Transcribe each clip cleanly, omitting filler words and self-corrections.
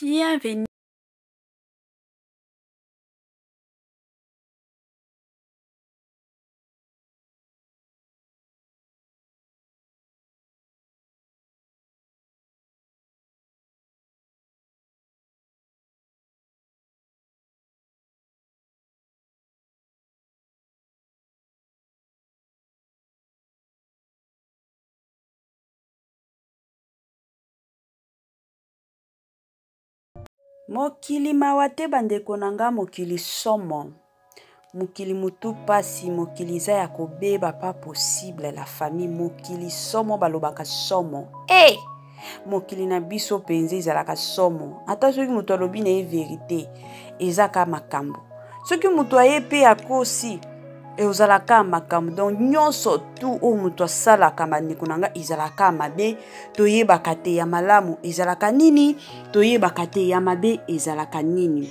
Bienvenue. Mokili mawa te bandeko na nga mokili somo. Mokili mutu pasi mokili za ya kobeba pas possible la famille mokili somo balobaka somo. Mokili na biso penze ezalaka somo. Ata soki mutu alobi na ye verite ezaka makambo. Soki mutu aye pe akosi ezalaka makambo. Donc nyonso tu o mutu asalaka bandeko na nga ezalaka mabe toyebaka te ya malamu ezalaka nini toyebaka te ya mabe ezalaka nini.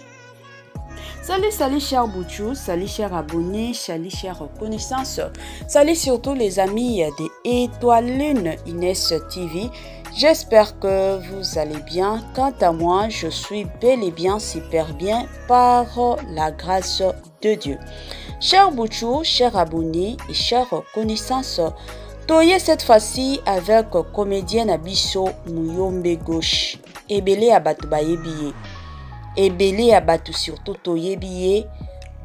Salut, salut chers Bouchou, salut chers abonnés, salut chers reconnaissances, salut surtout les amis de Étoile Lune Inès TV. J'espère que vous allez bien. Quant à moi, je suis bel et bien super bien par la grâce de Dieu. Chers Bouchou, chers abonnés et chers reconnaissances, toye cette fois-ci avec comédienne Abisso Muyombe Gauche. Ebele abatu bayebiye. Ebele abatu surtout toyebiye.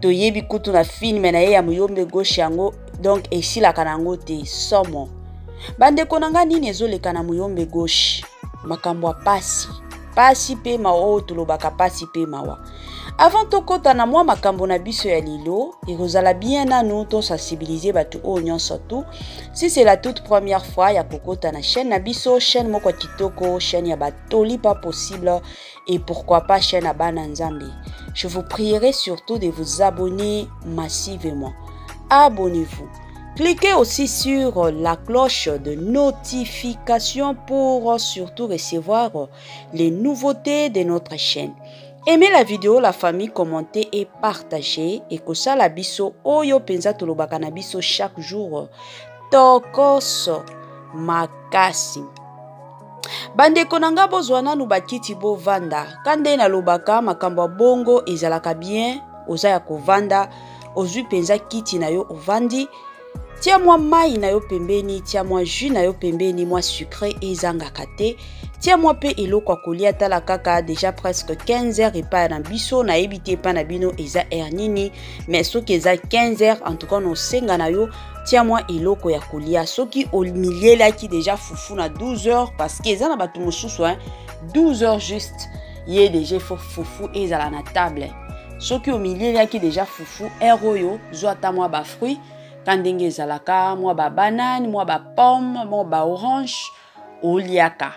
Toyebi kutu na film na ye ya Muyombe Gauche yango. Donc esila kanango te somo. Bande konanga nini ezoleka na Muyombe Gauche. Makambo pasi. Pasi pe mawa tulobaka pasi pe mawa. Avant tokota na mwa makambo na biso ya lilo, ekozala bien na nous to sensibiliser batu o nyonso tout. Si c'est la toute première fois ya kokota na chaîne na biso, chaîne moko kitoko, chaîne ya batoli pas possible et pourquoi pas chaîne ya bana nzambe. Je vous prierai surtout de vous abonner massivement. Abonnez-vous. Cliquez aussi sur la cloche de notification pour surtout recevoir les nouveautés de notre chaîne. Aimez la vidéo, la famille, commentez et partagez. Et que ça la biso oyo penza tolobaka na biso chaque jour. Tokos makasi. Bande konanga bozwana nu bakiti bo vanda. Kande na lobaka makambo bongo ezalaka bien. Oza ya kovanda. Ozui penza kiti na yo ovandi. Tia moi mai na yo pembeni, tia moi jus na yo pembeni, moi sucré ezanga kate. Tia moi pe eloko kolia tala kaka déjà presque 15 heures et pas na biso na ebité pa na bino eza ernini mais soki eza 15 heures en tout cas no senga na yo tia moi eloko ya kolia soki au milieu là qui déjà foufou na 12 heures parce que eza na batu mosusu 12 heures juste yé déjà foufou ezala na table soki au milieu là qui déjà foufou eroyo zo ata moi ba fruit kandenge ezalaka moi ba banane moi ba pomme moi ba orange oliaka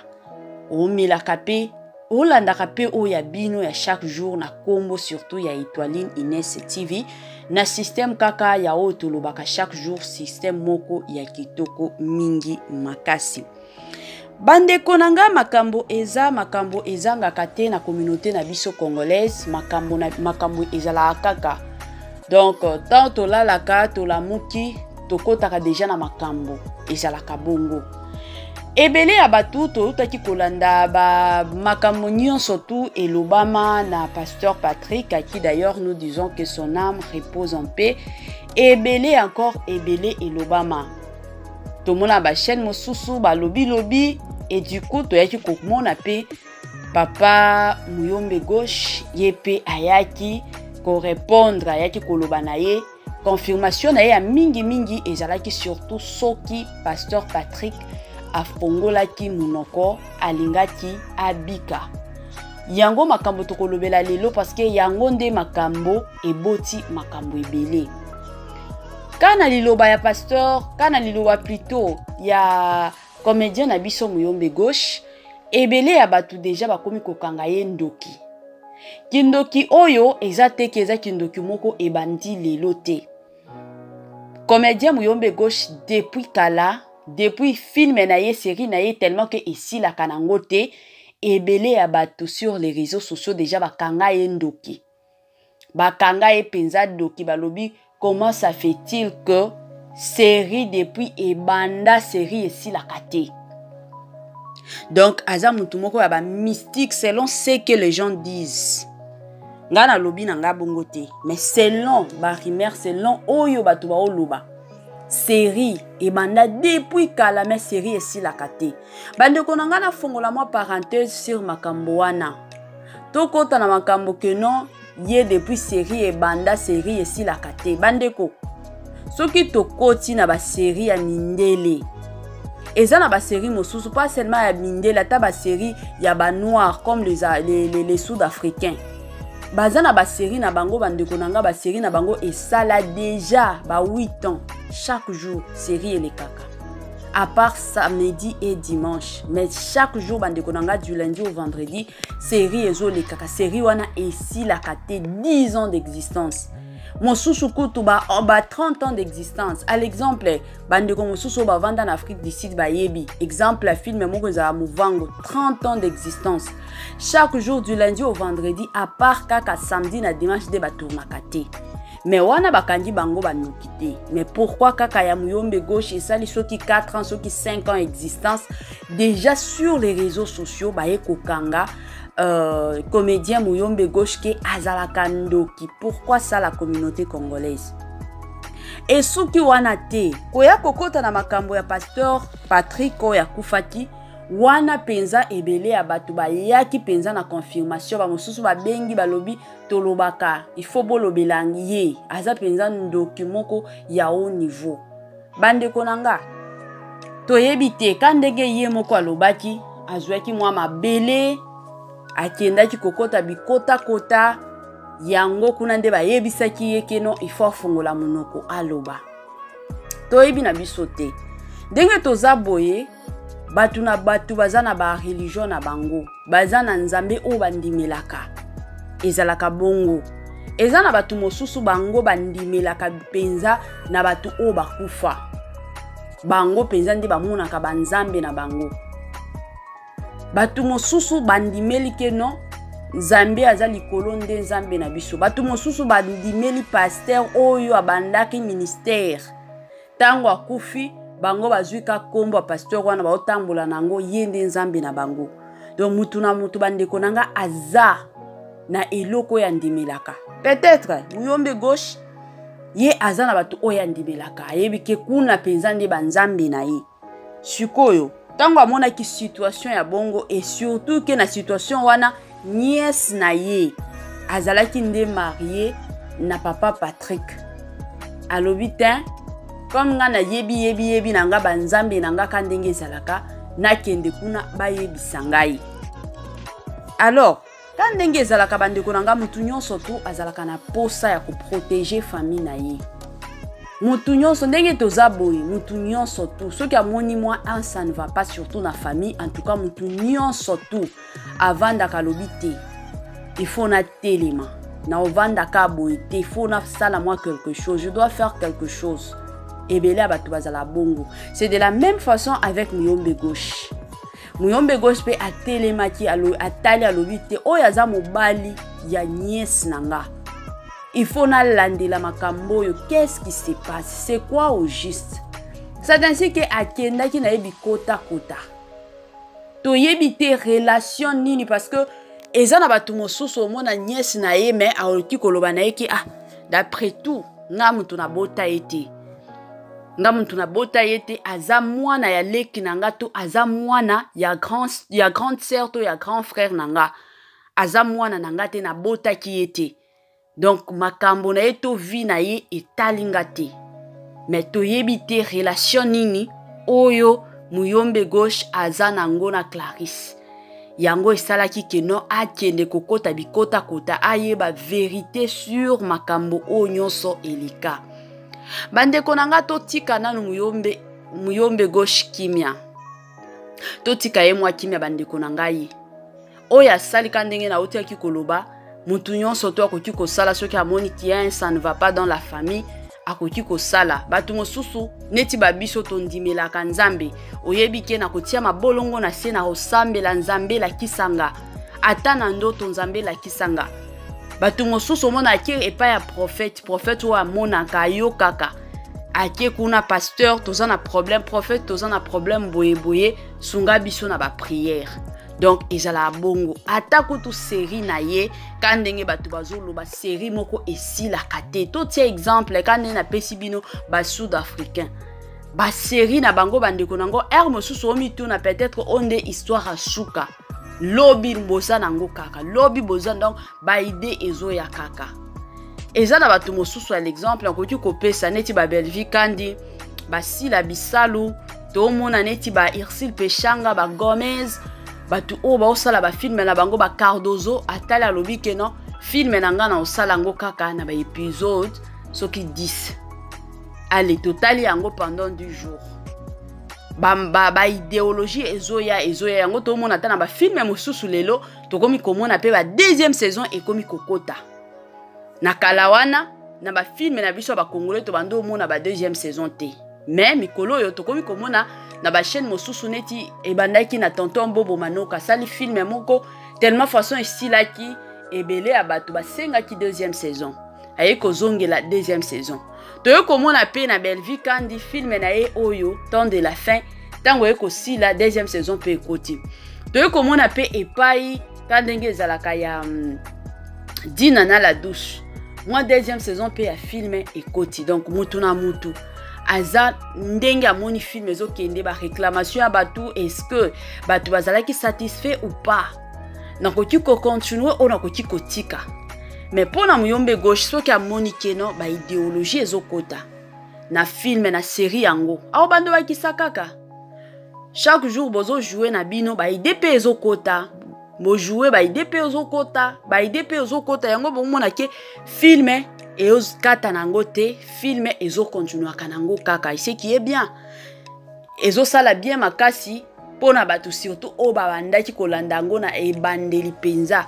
omilaka pe olandaka pe oya bino ya chaque jour na kombo surtout ya Étoile Inès TV na système kaka ya otolobaka chaque jour système moko ya kitoko mingi makasi. Bande konanga makambo ezanga kate na communauté na biso congolaise makambo ezala kaka. Donc tant to la laka to la muki tokotaka déjà na makambo ezala kabongo. Ebele abatu to utaki kolanda ba makambo nyonso tout et l'Obama na pasteur Patrick à qui d'ailleurs nous disons que son âme repose en paix. Ebele encore ebele et l'Obama. To mona ba chaîne mosusu ba lobby et du coup to yaki kokomona pe papa Muyombe Gauche yepe ayaki ko répondre ayaki koloba na ye confirmation na ye a mingi ezalaki surtout soki pasteur Patrick afongolaki munoko alingaki abika yango makambo tokolobela lelo parce que yango nde makambo eboti makambo ebele kana liloba ya pasteur kana liloba plutôt ya comédien na biso Muyombe Gauche ebele ya batu déjà bakomi kokanga ye ndoki kindoki oyo ezateke eza kindoki moko ebandi lelo te comédien Muyombe Gauche depuis kala depuis film na ye série na ye tellement que ici la kanangote ebele ya bato sur les réseaux sociaux déjà bakanga ye ndoki bakanga ye penza doki balobi comment ça fait-il que série depuis ebanda série ici la kate Donc aza mutu moko ya ba mystique selon ce que les gens disent. Nga na lobi na nga bongo te, mais selon ba rumeur, selon oyo batu ba oloba. Série et banda depuis kala mais série esi la kate. Bande konanga na fongola moi parenthèse sur makambo wana. To kota na makambo que non, ye depuis série et banda série esi la kate. Bande ko. Soki to koti na ba série ya mindele. Eza na ba série mosusu pas seulement ya mindele, ta ba série ya ba noirs comme les sud-africains. Baza na ba série na bango bande konanga ba série na bango esala déjà ba 8 ans. Chaque jour, série et les caca. À part samedi et dimanche. Mais chaque jour, bande konanga du lundi au vendredi, série et les caca. Série wana ici la kate 10 ans d'existence. Mon sous-soukou ba 30 ans d'existence. À l'exemple, bande ko mosusu ba vanda en Afrique du Sud ba yebi. Exemple, film moko za movango 30 ans d'existence. Chaque jour du lundi au vendredi, à part kaka samedi na dimanche de ba tourna kate. Mais wana bakandi bango banokite. Mais pourquoi kaka ya Muyombe Gauche et sali soki 4 ans, soki 5 ans existence déjà sur les réseaux sociaux ba ekokanga comédien Muyombe Gauche ke azalaka ndoki. Pourquoi ça la communauté congolaise? Et soki wana te koya kokota na makambo ya pasteur Patrick Oya Kufati wana penza ebele ya batu ba yaki penza na confirmation ba mosusu ba bengi balobi tolobaka il faut bolobelangi ye aza penza ndoki moko ya haut niveau. Bande konanga toyebi te kandenge ye moko alobaki azwaki mwa mabele akendaki kokota bikota kota yango kuna nde ba yebisaki ye keno il faut fongola monoko aloba. Toyebi na biso te ndenge toza boye batu na batu baza na ba religion na bango baza na nzambe o bandimelaka ezalaka bongo eza na batu mosusu bango bandimelaka penza na batu o bakufa bango penza ndi bamonaka banzambe na bango batu mosusu bandimeli keno nzambe aza likolo nde nzambe na biso batu mosusu bandimeli pasteur oyo abandaki ministère tango akufi bango bazwika kombo a pasteur wana baotambola nango yende nzambe na bango. Donc mutu na mutu bandeko nanga aza na eloko ya ndimelaka. Peut-être Muyombe Gauche ye aza na batu oya ndimelaka ayebi ke kuna penza nde banzambe na ye. Sikoyo tango amona ki situation ya bongo et surtout que na situation wana nièce na ye azalaki nde marié na papa Patrick. Alobi ten comme nga na yebi nanga banzambe nanga kandenge zalaka na kende kuna bayebisa ngai. Alors kandenge zalaka bandeko nanga mutu nyonso tu azalaka na posa ya ko protéger famille na ye. Mutu nyonso ndenge toza boye mutu nyonso tu soki amoni moi ça ne va pas surtout na famille en tout cas mutu nyonso tu avanda kalobi te il faut na telema na ovanda ka boye te il faut na sala moi quelque chose je dois faire quelque chose. C'est de la même façon avec Muyombe Gauche. Muyombe Gauche peut atelemaki atali alobite oyaza mobali ya nièce nanga. Il faut na landela makambo yo qu'est-ce qui se passe? C'est quoi au juste? C'est ainsi que akenda ki na yebi kota kota. To yebite relation nini parce que eza na batu mosusu mona nièce na ye mais aoki koloba na ye ki d'après tout nga mutu na bota ete. Nga muntu na bota yete aza mwana ya leki nanga to aza mwana ya grande sœur to ya grand frère nanga aza mwana nanga te na bota ki yete donc makambo na yeto vi na ye etalinga te mais to yebite relation nini oyo Muyombe Gauche aza nango na Clarisse yango esalaki keno akende kokota bikota kota ayeba vérité sur makambo o nyonso elika. Bande konanga to tika nanu Muyombe Gauche kimia. To tika ye mwa kimia bande konanga ye. Oya sali kandenge na otia ki koloba, mutu nyonso to akoki ko sala soki amoni tien ça ne va pas dans la famille, akoki ko sala. Batu mosusu neti babiso to ndimelaka nzambe. Oyebi ke na kotia mabolongo na se na osambela nzambe la kisanga. Ata na ndoto nzambe la kisanga. Batu mosusu mona ke epa ya prophète wa mona ka yo kaka ake kuna pasteur toza na problème, prophète toza na problème boye boye, sunga biso na ba prière. Donc ezala bongo ata kutu série na ye kandenge batu bazolo ba série moko esila kate to tie exemple kande na pesi bino ba sud-africain ba série na bango bandeko nango mosusu omitu na peut-être onde histoire a suka lobi boza nango kaka lobi boza donc ba idée ezo ya kaka eza na batu mosusu à l'exemple akoki kopesa neti ba Belvi kandi ba Sila Bisalu to mona neti ba Irsil Peshanga ba Gomez batu o ba osala ba film na bango ba Cardozo atala alobi ke non film na nga na osala ngo kaka na ba épisode soki 10 allez totali yango pendant 2 jours ba idéologie ezoya yango to mona tana ba film mosusu lelo to komi komona pe ba deuxième saison e komi kokota na kalawana na ba film na biso ba congolais to bando mona ba deuxième saison te mais mikolo yo to komi komona na ba chaîne mosusu neti e bandaki na tonton Bobo Manoka sali film moko tellement façon estilaki ebele ya bato basenga ki deuxième saison aye kozongela deuxième saison to yo komona pe na Belvi kandi film na ye oyo temps de la fin tango ye kosila deuxième saison pe ekoti to yo komona pe epai kandenge ezalaka ya Dina na la douche moi deuxième saison pe ya film ekoti donc mutu na mutu aza ndenge amoni film ezokende ba réclamation ya batu est-ce que batu bazalaki satisfait ou pas nakoki ko continuer ou nakoki kotika mais pona muyombe gauche soki amoni keno ba idéologie ezokota na film na série yango awo bando bakisa kaka chaque jour bozo jouer na bino ba idp ezokota bo jouer ba idp ezokota yango bomona ke film et aux kata nango te film ezo continuer kanango kaka ce qui est bien ezo sala bien makasi pona batu surtout o babandaki kolanda ngo na ebandeli penza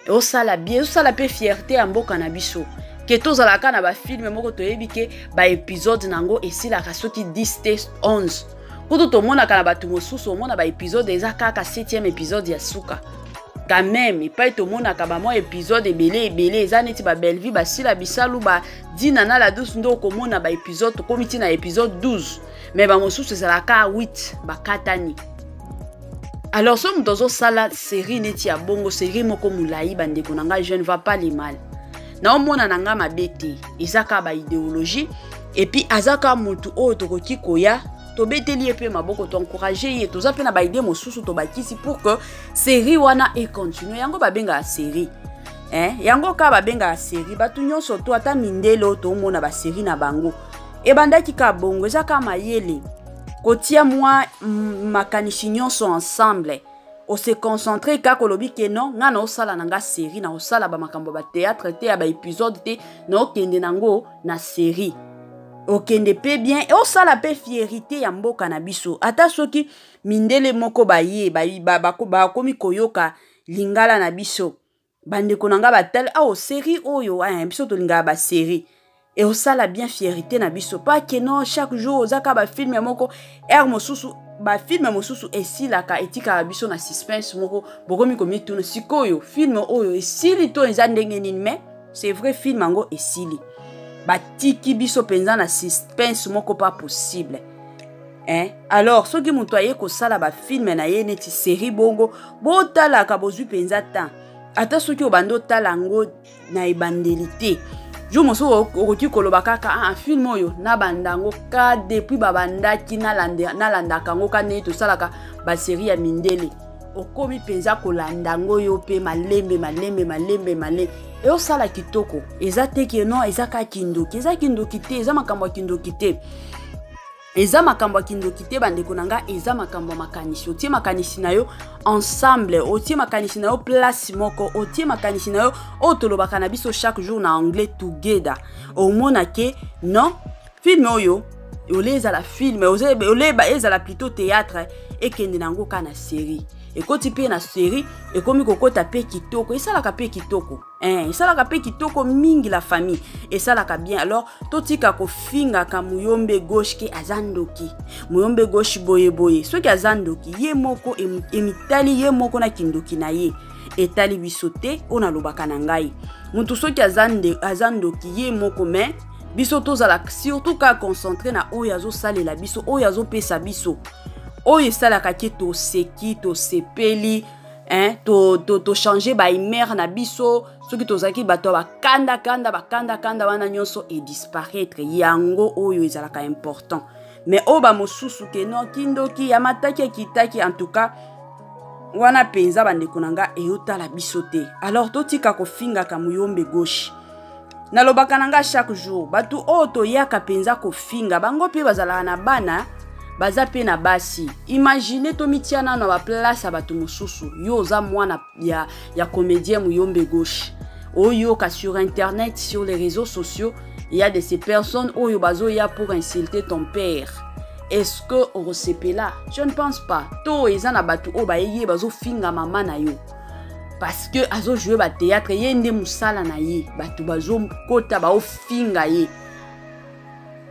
o sala bien o sala pe fierté ya mboka na biso ke tozalaka na ba film moko toyebi ke ba épisode nango esilaka soki 10 te 11 kutu tomonaka na batu mosusu omona ba épisode eza kaka 7e épisode ya suka quand même pas tout monde a kabamo épisode ebele eza neti ba Belvi ba Sila Bisalu ba Dina na la douce ndo komona ba épisode to komiti na épisode 12 mais ba mosusu ezala ka 8 ba katani alors somme dozo sala série neti ya bongo série moko mulai bandeko nanga je ne vois pas les mal na omona nanga mabete ezaka ba idéologie et puis azaka mutu o tokoki koya to beteli epe maboko to encourager ye to zape na ba idée mosusu to bakisi pour que série wana e continue yango ba benga série yango ka ba benga série batu nyonso to ata mindelo to mona ba série na bango e bandaki ka bongo ezaka mayele kotia moi makanisi nyonso ensemble o se concentrer ka kolobi ke non nga na osala nanga série na osala ba makambo ba théâtre te ya ba épisode te no kende nango na série okende pe bien et osala pe fierté ya mboka na biso ata soki mindele moko baye ba komi koyoka lingala na biso bandeko nanga batal o série oyo biso to lingala ba série et osala bien fierté na biso pas que non chaque jour ozaka ba film moko mosusu ba film mosusu esilaka etika biso na suspense moko bokomi komituna sikoyo film oyo esili to eza ndenge nini mais c'est vrai film ngo esili batiki biso penza na suspense moko pas possible alors soki mutu aye kosala ba film na ye neti série bongo botalaka bozwi penza temps ata soki obando tala ngo na ebandelité jo moso okoki koloba kaka film oyo na bandango ka depuis babandaki nalandaka ngo ka ne tosalaka ba série ya mindele okomi penza kolandango yo pe malembe et osala kitoko eza teke non eza ka kindoki eza kindoki te eza makambo ya kindoki te eza makambo ya kindoki te bandeko nanga eza makambo makanisi otie makanisi na yo ensemble otie makanisi na yo place moko otie makanisi na yo otolobaka na biso chaque jour na anglais together omona ke non film oyo ole ezala film ole ezala plutôt théâtre ekende nango ka na série ekoti pe na série ekomi kokota pe kitoko esalaka pe kitoko esalaka pe kitoko mingi la famille esalaka bien alors totika kofinga ka muyombe gauche ke azandoki muyombe gauche boye soki azandoki ye moko emitali ye moko na kindoki na ye etali bisote ona lobaka na ngai mutu soki azandoki ye moko mais biso tozala surtout ka concentré na oyo azosalela biso oyo azopesa biso oyo esalaka ke toseki tosepeli to changer ba humeur na biso soki tozalaki bato bakanda wana nyonso e disparaître yango oyo ezalaka important mais oyo bamosusu ke no kindoki ya mataki ekitaki en tout cas wana penza bandeko na nga eyotala biso te. Alors totika kofingaka muyombe gauche nalobaka na nga chaque jour batu oyo toyaka penza kofinga bango mpe bazalaka na bana baza pe na basi. Imagine tomitia nano ba place ya batu mosusu yo oza mwana ya comédien muyombe gauche oyo ka sur internet sur les réseaux sociaux il y a de ces personnes oyo bazo ya pour insulter ton père. Est-ce que on sepela? Je ne pense pas. To eza na batu o baye bazo finga mama na yo. Parce que azo jouer ba théâtre yende musala na ye. Batu bazo kota ba o finga ye.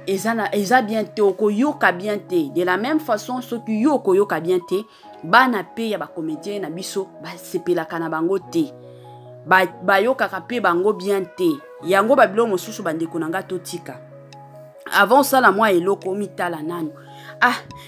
Eza bien te oko yoka bien te. De la même façon ceux qui yoko yoka bien te, bana pe ya ba comédien na biso ba sepela kana bango te. Ba yoka ka pe bango bien te. Yango babilo mosusu bandeko nanga totika. Avant ça la moi eloko mitala nanu.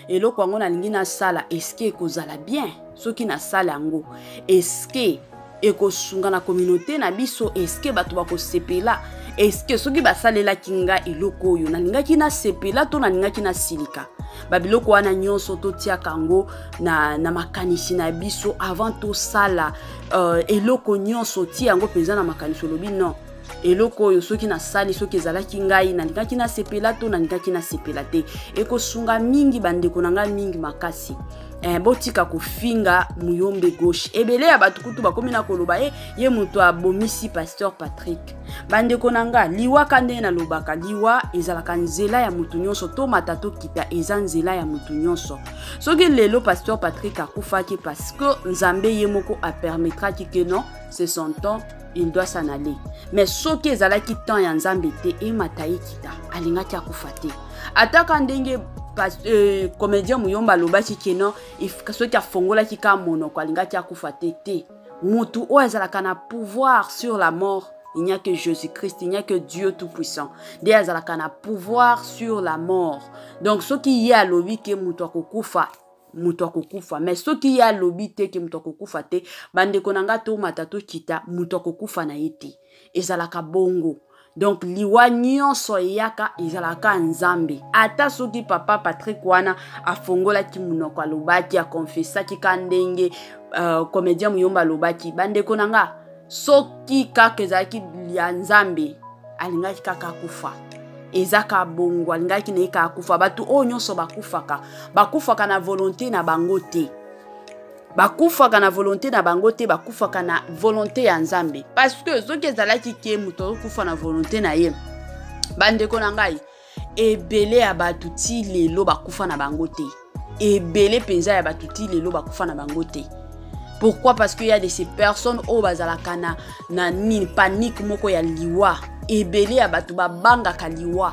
Eloko ngo na lingi na sala eske ekozala bien soki na sala ngo eske ekosunga na communauté na biso eske bato bakosepela eske soki basalela kinga eloko oyo na linga kina sepela to na linga kina silika babiloko wana nyonso totiaka ngo na makanisi na biso avant to sala eloko nyonso tia ngo penza na makanisi lobi non eloko oyo soki na sali soki ezalaki ngai na lingaki na sepela to na lingaki na sepela te ekosunga mingi bandeko na ngai mingi makasi botika kofinga muyombe gauche ebele ya batu kutu bakomi na koloba ye muto abomisi Pasteur Patrick bandeko na nga liwa kande na lobaka liwa ezalaka nzela ya mutu nyonso to matato kita eza nzela ya mutu nyonso soki lelo Pasteur Patrick akufaki parce que nzambe ye moko a permettra que non c'est son temps il doit s'en aller. Mais ce qui est à la temps ya nzambe te e matai kita alinga tia kufate. Ataka ndenge comédien muyomba lobaki keno so tia fongola kika monoko alinga tia kufate te. Mutu o ezalaka na pouvoir sur la mort. Il n'y a que Jésus-Christ, il n'y a que Dieu tout-puissant. Des ezalaka na pouvoir sur la mort. Donc ce qui y a lobi ke mutu akokufa mutu akokufa mais soki ya lobi te ke mutu akokufa te bandeko nanga to matato kita mutu akokufa na yete ezalaka bongo. Donc liwa nyonso yaka ezalaka nzambe ata soki papa Patrick wana afongola ki munoko alobaki a confessa ki kandenge comédien muyomba lobaki bandeko nanga soki kaka ezalaki ya nzambe alingaki kaka kufa ezaka bongo alingaki na eka akufa batu o nyonso bakufaka na volonté na bango te bakufaka na volonté na bango te bakufaka na volonté ya nzambe parce que soki ezalaki ke muto kufa na volonté na ye bandeko na ngai ebele ya batu ti lelo bakufa na bango te ebele penza ya batu ti lelo bakufa na bango te. Pourquoi? Parce qu'il y a de ces personnes au bazalaka na ni panique moko ya liwa ebele ya batu babanga kaliwa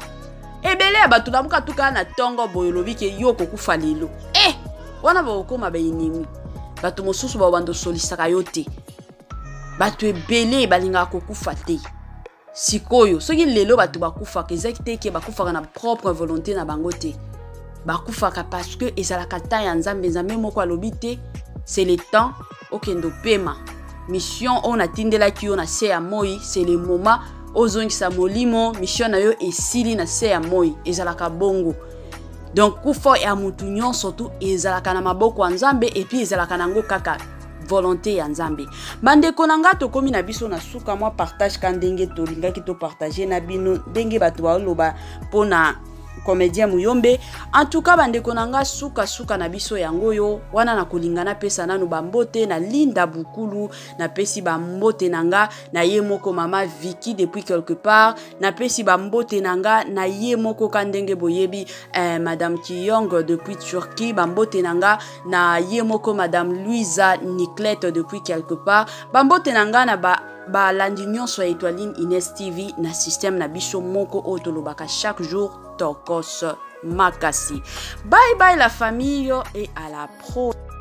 ebele ya batu namuka tuka na tongo boyolobi ke yo kokufa lelo wana bakoma bayinimi batu mosusu babando solisaka yo te batu ebele balinga kokufa te sikoyo soki lelo batu bakufa kezaki te ke bakufaka na propre volonté na bango te bakufaka parce que ezalaka ta ya nzambe moko alobi te c'est le temps okendo pema mission on atindela ki yo na se ya moi c'est le moment ozongisa molimo mission na yo esili na se ya moi ezalaka bongo. Donc kufa ya mutu nyonso tu ezalaka na maboko ya nzambe et puis ezalaka nango kaka volonté ya nzambe. Bandeko nanga tokomi na biso na suka moi partage ka ndenge tolingaki to partager na bino ndenge bato baloba pona comédien muyombe. En tout cas bandeko nanga suka na biso yango yo wana na kolingana pesa nanu bambote na Linda Bukulu na pesi bambote nanga na ye moko mama Vicky depuis quelque part na pesi bambote nanga na ye moko kandenge boyebi madame Kiyong depuis Turquie bambote nanga na ye moko madame Louisa Niclette depuis quelque part bambote nanga na ba landi nyonso ya Étoiline Ines TV na système na biso moko otolobaka chaque jour tokos makasi. Bye bye la famille et à la prochaine.